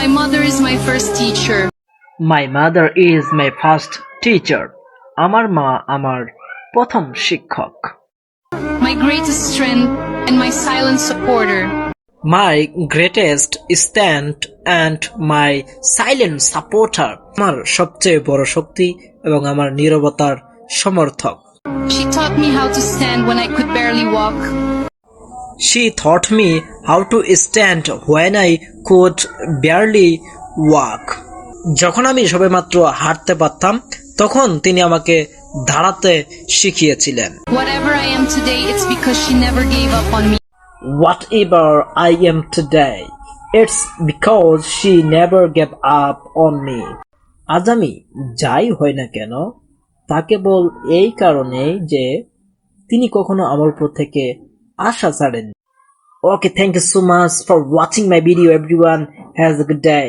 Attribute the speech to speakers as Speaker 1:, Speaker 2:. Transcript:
Speaker 1: My mother is my first teacher.
Speaker 2: My mother is my first teacher. আমার মা আমার প্রথম শিক্ষক।
Speaker 1: My greatest strength and my silent supporter.
Speaker 2: My greatest strength and my silent supporter. আমার সবচেয়ে বড় শক্তি এবং আমার নীরবতার সমর্থক।
Speaker 1: She taught me how to stand when I could barely walk.
Speaker 2: She taught me how to stand when I could barely walk. যখন আমি সবেমাত্র হাঁটতে পারতাম তখন তিনি আমাকে দাঁড়াতে শিখিয়েছিলেন।
Speaker 1: Whatever I am today, it's because she never gave up on me.
Speaker 2: Whatever I am today, it's because she never gave up on me. আজ আমি যাই হই না কেন তা কেবল এই কারণেই যে তিনি কখনো আমার উপর থেকে আশা ছাড়েননি। Okay, thank you so much for watching my video everyone. Have a good day.